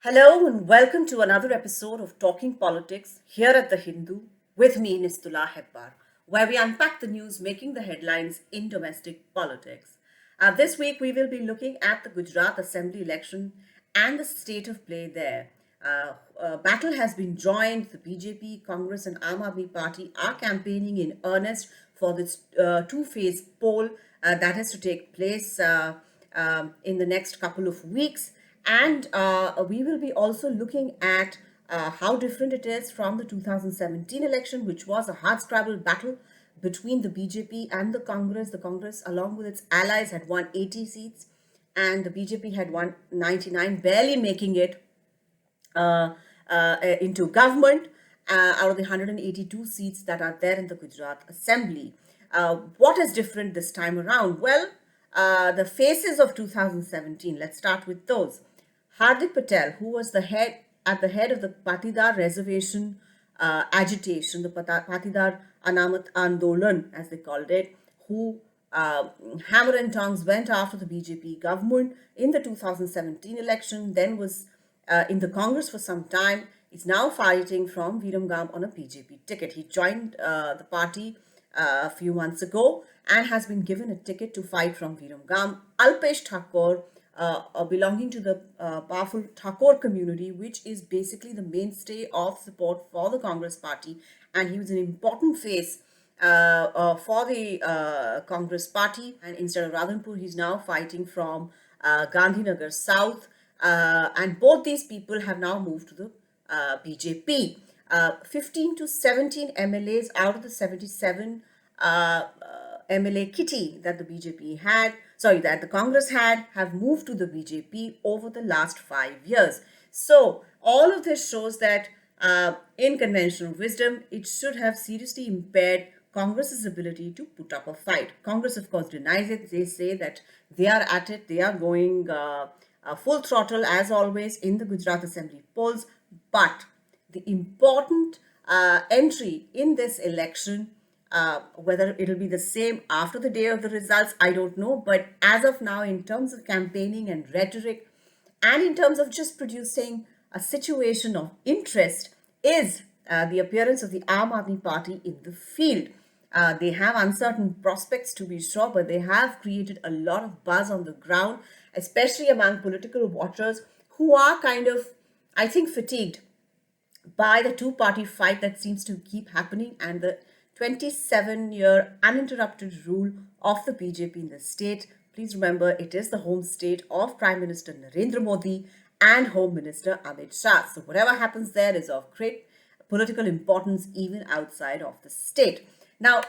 Hello and welcome to another episode of Talking Politics here at the Hindu with me, Nistula Hebbar, where we unpack the news making the headlines in domestic politics. This week we will be looking at the Gujarat Assembly election and the state of play there. Battle has been joined. The BJP, Congress, and Aam Aadmi Party are campaigning in earnest for this two-phase poll that is to take place in the next couple of weeks. And we will be also looking at how different it is from the 2017 election, which was a hard-scrabble battle between the BJP and the Congress. The Congress, along with its allies, had won 80 seats, and the BJP had won 99, barely making it into government out of the 182 seats that are there in the Gujarat Assembly. What is different this time around? Well, the faces of 2017, let's start with those. Hardik Patel, who was at the head of the Patidar reservation agitation, the Patidar Anamat Andolan, as they called it, who hammer and tongs went after the BJP government in the 2017 election, then was in the Congress for some time, is now fighting from Viramgam on a BJP ticket. He joined the party a few months ago and has been given a ticket to fight from Viramgam. Alpesh Thakur, belonging to the powerful Thakur community, which is basically the mainstay of support for the Congress party, and he was an important face for the Congress party. And instead of Radhanpur, he's now fighting from Gandhinagar South, and both these people have now moved to the BJP. 15 to 17 MLAs out of the 77 MLA kitty that the BJP had, that the Congress had, have moved to the BJP over the last 5 years. So all of this shows that in conventional wisdom, it should have seriously impaired Congress's ability to put up a fight. Congress, of course, denies it. They say that they are at it. They are going full throttle, as always, in the Gujarat Assembly polls. But the important entry in this election, whether it'll be the same after the day of the results, I don't know. But as of now, in terms of campaigning and rhetoric, and in terms of just producing a situation of interest, is the appearance of the Aam Aadmi Party in the field. They have uncertain prospects, to be sure, but they have created a lot of buzz on the ground, especially among political watchers who are kind of, I think, fatigued by the two-party fight that seems to keep happening and the 27-year uninterrupted rule of the BJP in the state. Please remember, it is the home state of Prime Minister Narendra Modi and Home Minister Amit Shah. So whatever happens there is of great political importance even outside of the state. Now,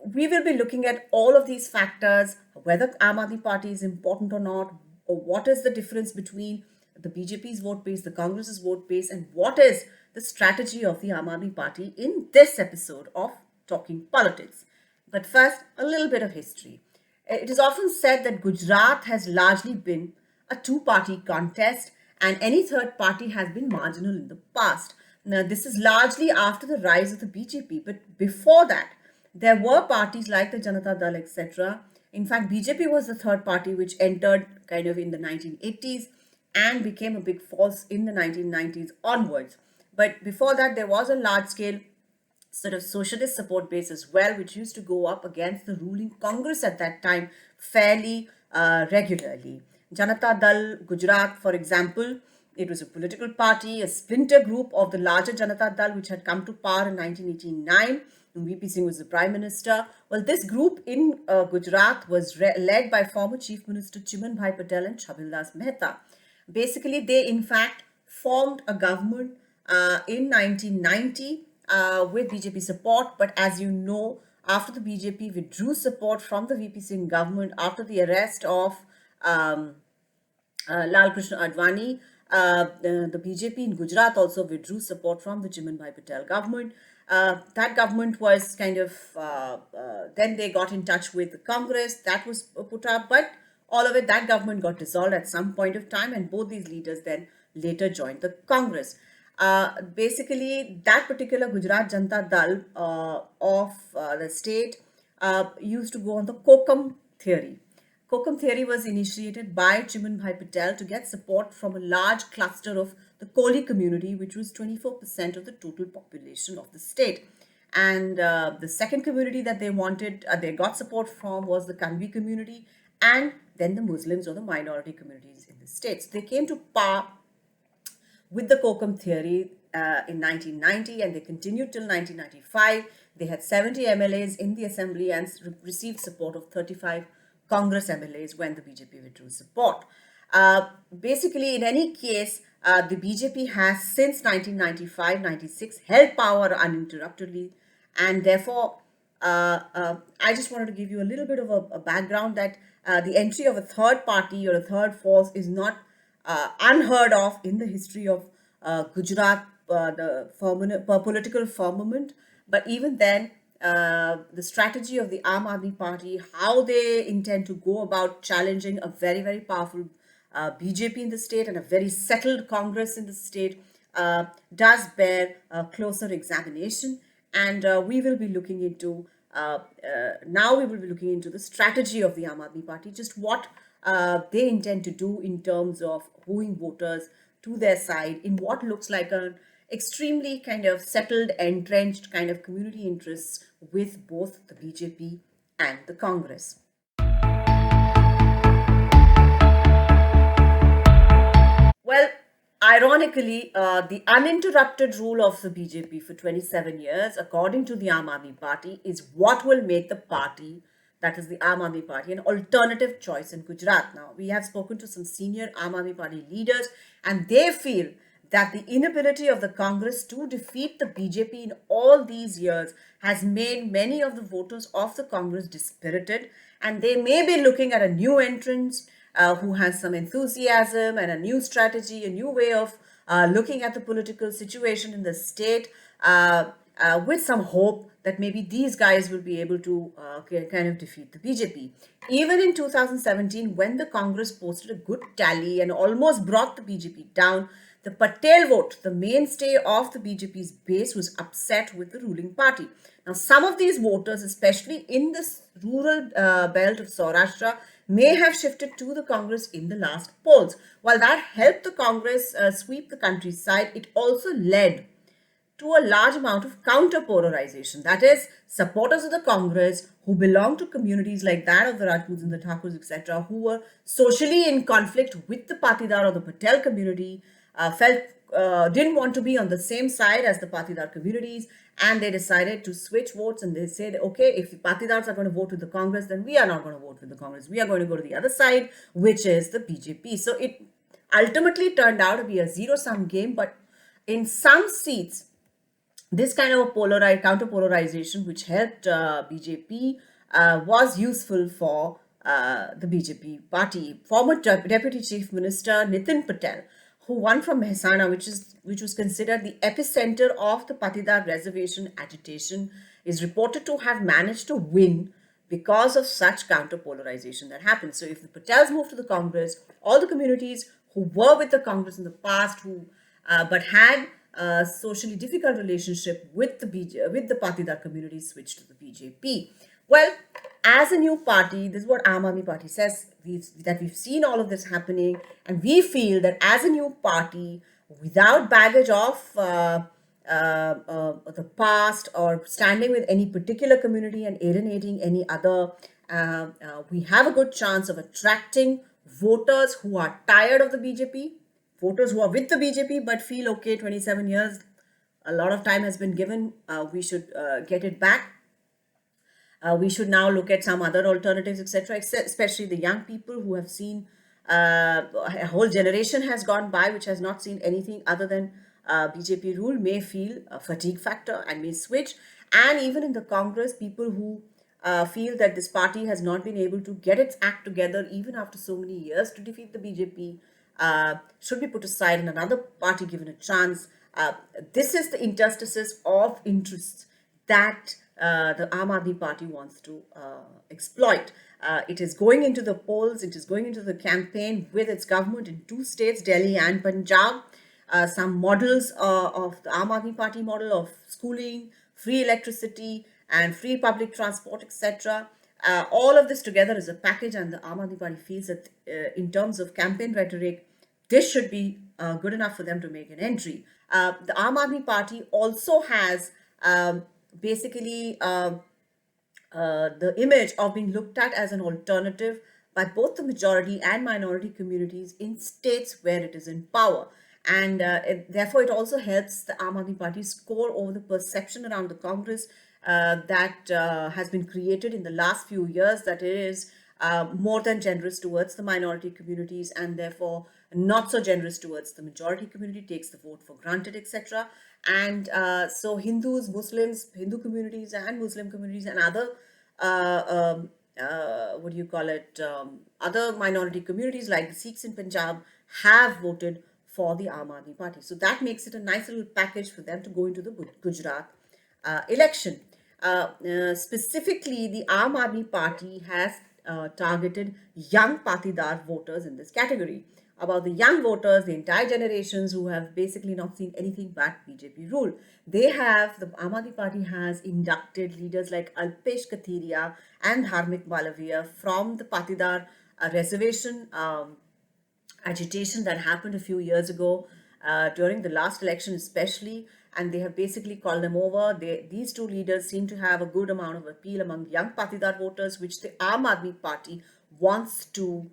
we will be looking at all of these factors, whether Aam Aadmi Party is important or not, or what is the difference between the BJP's vote base, the Congress's vote base, and what is the strategy of the Aam Aadmi Party in this episode of Talking Politics. But first, a little bit of history. It is often said that Gujarat has largely been a two-party contest and any third party has been marginal in the past. Now, this is largely after the rise of the BJP, but before that, there were parties like the Janata Dal, etc. In fact, BJP was the third party which entered kind of in the 1980s and became a big force in the 1990s onwards. But before that, there was a large-scale sort of socialist support base as well, which used to go up against the ruling Congress at that time fairly regularly. Janata Dal Gujarat, for example, it was a political party, a splinter group of the larger Janata Dal, which had come to power in 1989. VP Singh was the Prime Minister. Well, this group in Gujarat was led by former Chief Minister Chiman Bhai Patel and Chabildas Mehta. Basically, they in fact formed a government in 1990 with BJP support. But as you know, after the BJP withdrew support from the VP Singh government after the arrest of Lal Krishna Advani, the BJP in Gujarat also withdrew support from the Chiman Bhai Patel government. That government was kind of, then they got in touch with the Congress, that was put up, but all of it, that government got dissolved at some point of time, and both these leaders then later joined the Congress. Basically, that particular Gujarat Janata Dal of the state used to go on the Kokam theory. Kokum theory was initiated by Chimanbhai Patel to get support from a large cluster of the Koli community, which was 24% of the total population of the state. And the second community that they wanted, they got support from was the Kanvi community, and then the Muslims or the minority communities in the state. So they came to power with the Kokum theory in 1990, and they continued till 1995. They had 70 MLAs in the assembly and received support of 35 Congress MLAs when the BJP withdrew support. Basically, in any case, the BJP has since 1995-96 held power uninterruptedly, and therefore, I just wanted to give you a little bit of a background that the entry of a third party or a third force is not unheard of in the history of Gujarat, the political firmament. But even then, the strategy of the Aam Aadmi Party, how they intend to go about challenging a very, very powerful BJP in the state and a very settled Congress in the state, does bear closer examination. And we will be looking into now we will be looking into the strategy of the Aam Aadmi Party, just what they intend to do in terms of wooing voters to their side in what looks like an extremely kind of settled, entrenched kind of community interests with both the BJP and the Congress. Well, ironically, the uninterrupted rule of the BJP for 27 years, according to the Aam Aadmi Party, is what will make the party, that is the Aam Aadmi Party, an alternative choice in Gujarat. Now, we have spoken to some senior Aam Aadmi Party leaders, and they feel that the inability of the Congress to defeat the BJP in all these years has made many of the voters of the Congress dispirited, and they may be looking at a new entrant who has some enthusiasm and a new strategy, a new way of looking at the political situation in the state, with some hope that maybe these guys will be able to kind of defeat the BJP. Even in 2017, when the Congress posted a good tally and almost brought the BJP down, the Patel vote, the mainstay of the BJP's base, was upset with the ruling party. Now, some of these voters, especially in this rural belt of Saurashtra, may have shifted to the Congress in the last polls. While that helped the Congress sweep the countryside, it also led to a large amount of counter-polarization. That is, supporters of the Congress who belong to communities like that of the Rajputs and the Thakurs, etc., who were socially in conflict with the Patidar or the Patel community, didn't want to be on the same side as the Patidar communities, and they decided to switch votes, and they said, okay, if the Patidars are going to vote with the Congress, then we are not going to vote with the Congress. We are going to go to the other side, which is the BJP. So it ultimately turned out to be a zero-sum game, but in some seats, this kind of a counter-polarization, which helped BJP, was useful for the BJP party. Former Deputy Chief Minister Nitin Patel, who won from Mehsana, which was considered the epicenter of the Patidar reservation agitation, is reported to have managed to win because of such counter-polarization that happened. So if the Patels move to the Congress, all the communities who were with the Congress in the past, but had a socially difficult relationship with the Patidar community, switched to the BJP. Well, as a new party, this is what Aam Aadmi Party says, that we've seen all of this happening, and we feel that as a new party, without baggage of the past or standing with any particular community and alienating any other, we have a good chance of attracting voters who are tired of the BJP, voters who are with the BJP but feel, okay, 27 years, a lot of time has been given, we should get it back. We should now look at some other alternatives, etc., especially the young people who have seen a whole generation has gone by which has not seen anything other than BJP rule, may feel a fatigue factor and may switch. And even in the Congress, people who feel that this party has not been able to get its act together even after so many years to defeat the BJP should be put aside and another party given a chance. This is the interstices of interests that the Aam Aadmi Party wants to exploit. It is going into the polls, it is going into the campaign with its government in two states, Delhi and Punjab. Some models of the Aam Aadmi Party model of schooling, free electricity, and free public transport, etc. All of this together is a package, and the Aam Aadmi Party feels that in terms of campaign rhetoric, this should be good enough for them to make an entry. The Aam Aadmi Party also has basically the image of being looked at as an alternative by both the majority and minority communities in states where it is in power. And therefore, it also helps the Aam Aadmi Party score over the perception around the Congress that has been created in the last few years, that it is more than generous towards the minority communities and therefore not so generous towards the majority community, takes the vote for granted, etc. And so Hindus, Muslims, Hindu communities and Muslim communities and other what do you call it, other minority communities like the Sikhs in Punjab have voted for the Aam Aadmi Party. So that makes it a nice little package for them to go into the Gujarat election. Specifically, the Aam Aadmi Party has targeted young Patidar voters in this category. About the young voters, the entire generations who have basically not seen anything but BJP rule. The Aam Aadmi Party has inducted leaders like Alpesh Kathiria and Dharmik Malavia from the Patidar reservation agitation that happened a few years ago during the last election especially, and they have basically called them over. These two leaders seem to have a good amount of appeal among young Patidar voters, which the Aam Aadmi Party wants to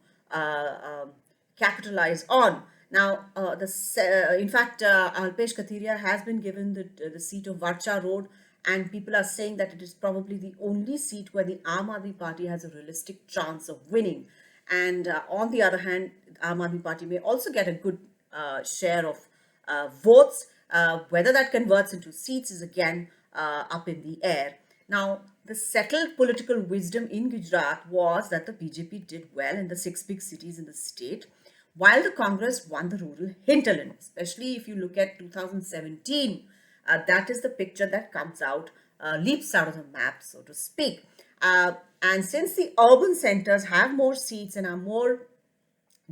capitalize on. Now, in fact, Alpesh Kathiria has been given the seat of Varcha Road, and people are saying that it is probably the only seat where the Aam Aadmi Party has a realistic chance of winning. And on the other hand, Aam Aadmi Party may also get a good share of votes. Whether that converts into seats is again up in the air. Now, the settled political wisdom in Gujarat was that the BJP did well in the 6 big cities in the state, while the Congress won the rural hinterland, especially if you look at 2017. That is the picture that comes out, leaps out of the map, so to speak. And since the urban centers have more seats and are more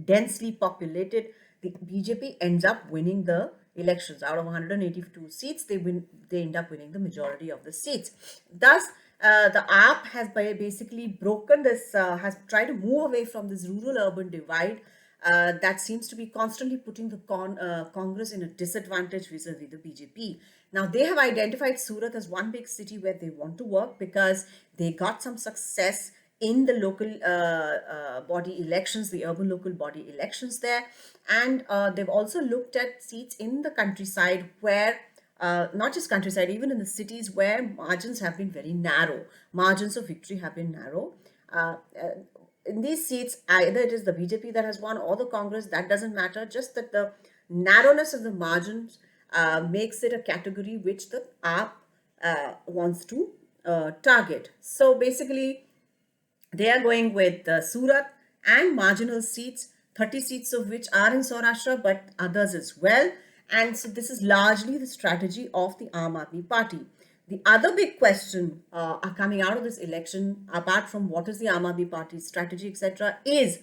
densely populated, the BJP ends up winning the elections. Out of 182 seats, they end up winning the majority of the seats. Thus, the AAP has basically broken this, has tried to move away from this rural-urban divide that seems to be constantly putting the Congress in a disadvantage vis-a-vis the BJP. Now, they have identified Surat as one big city where they want to work because they got some success in the local body elections, the urban local body elections there. And they've also looked at seats in the countryside where, not just countryside, even in the cities where margins have been very narrow. Margins of victory have been narrow. In these seats, either it is the BJP that has won or the Congress, that doesn't matter, just that the narrowness of the margins makes it a category which the AAP wants to target. So basically, they are going with Surat and marginal seats, 30 seats of which are in Saurashtra, but others as well. And so this is largely the strategy of the Aam Aadmi Party. The other big question coming out of this election, apart from what is the Aam Aadmi Party's strategy, etc., is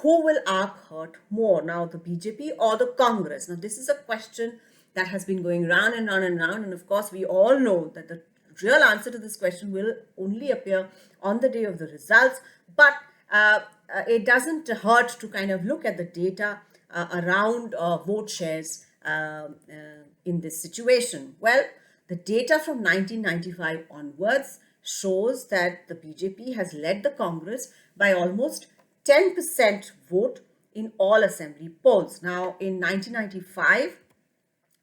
who will AAP hurt more? Now, the BJP or the Congress? Now, this is a question that has been going round and round and round. And of course, we all know that the real answer to this question will only appear on the day of the results. But it doesn't hurt to kind of look at the data around vote shares in this situation. Well, the data from 1995 onwards shows that the BJP has led the Congress by almost 10% vote in all assembly polls. Now, in 1995,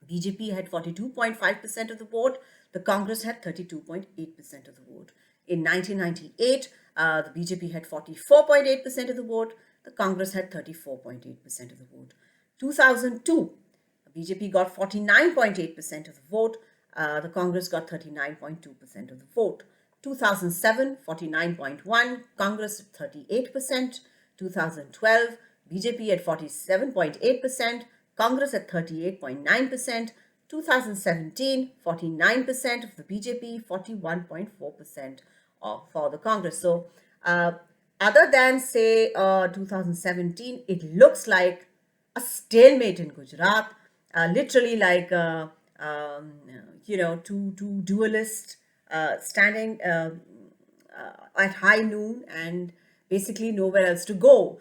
BJP had 42.5% of the vote. The Congress had 32.8% of the vote. In 1998, the BJP had 44.8% of the vote. The Congress had 34.8% of the vote. 2002, BJP got 49.8% of the vote. The Congress got 39.2% of the vote. 2007, 49.1%, Congress at 38%. 2012, BJP at 47.8%, Congress at 38.9%. 2017, 49% of the BJP, 41.4% for the Congress. So, other than say 2017, it looks like a stalemate in Gujarat, literally like two duelists standing at high noon and basically nowhere else to go.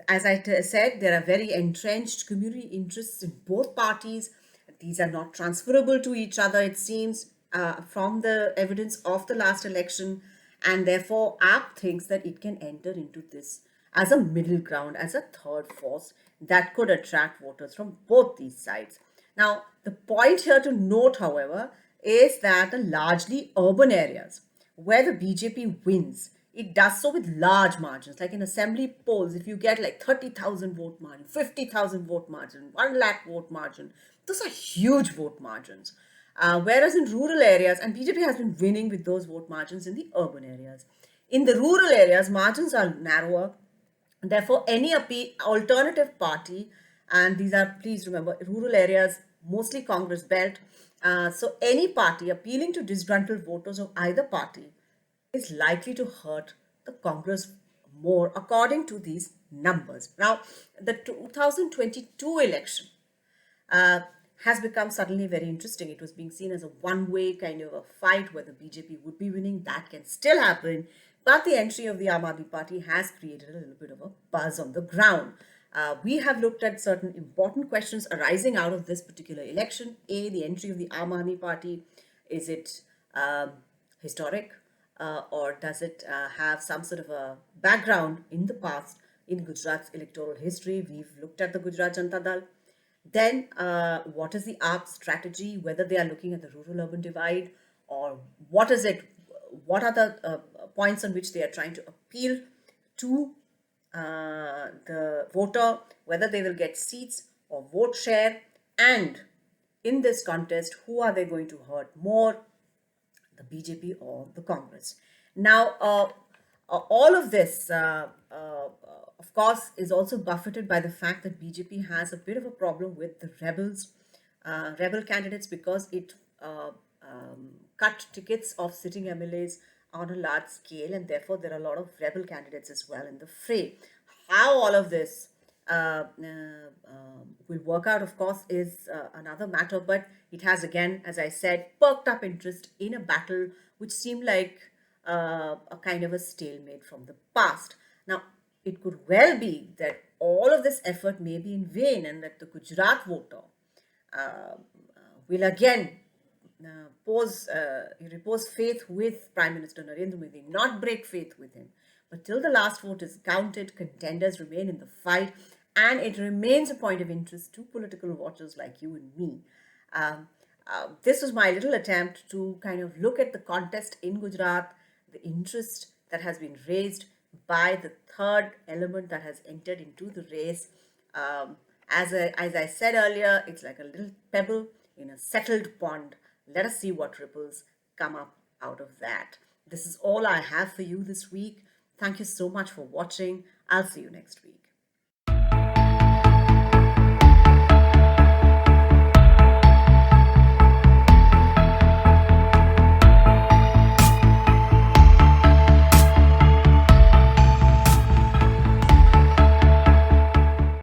As I said, there are very entrenched community interests in both parties. These are not transferable to each other, it seems, from the evidence of the last election. And therefore, AAP thinks that it can enter into this as a middle ground, as a third force that could attract voters from both these sides. Now, the point here to note, however, is that the largely urban areas where the BJP wins, it does so with large margins. Like in assembly polls, if you get like 30,000 vote margin, 50,000 vote margin, 1 lakh vote margin, those are huge vote margins. Whereas in rural areas, and BJP has been winning with those vote margins in the urban areas. In the rural areas, margins are narrower. Therefore, any alternative party, and these are, please remember, rural areas, mostly Congress belt. So any party appealing to disgruntled voters of either party is likely to hurt the Congress more, according to these numbers. Now, the 2022 election uh, has become suddenly very interesting. It was being seen as a one-way kind of a fight where the BJP would be winning. That can still happen. But the entry of the Aam Aadmi Party has created a little bit of a buzz on the ground. We have looked at certain important questions arising out of this particular election. A, the entry of the Aam Aadmi Party. Is it historic? Or does it have some sort of a background in the past in Gujarat's electoral history? We've looked at the Gujarat Janata Dal. Then, what is the AAP strategy, whether they are looking at the rural-urban divide, or what is it, what are the points on which they are trying to appeal to the voter, whether they will get seats or vote share, and in this contest, who are they going to hurt more, the BJP or the Congress? Now, all of this, of course, is also buffeted by the fact that BJP has a bit of a problem with the rebel candidates, because it cut tickets of sitting MLAs on a large scale, and therefore there are a lot of rebel candidates as well in the fray. How all of this will work out, of course, is another matter, but it has, again, as I said, perked up interest in a battle which seemed like a kind of a stalemate from the past. Now, it could well be that all of this effort may be in vain, and that the Gujarat voter will again repose faith with Prime Minister Narendra Modi, not break faith with him. But till the last vote is counted, contenders remain in the fight, and it remains a point of interest to political watchers like you and me. This was my little attempt to kind of look at the contest in Gujarat, the interest that has been raised by the third element that has entered into the race. As I said earlier, it's like a little pebble in a settled pond. Let us see what ripples come up out of that. This is all I have for you this week. Thank you so much for watching. I'll see you next week.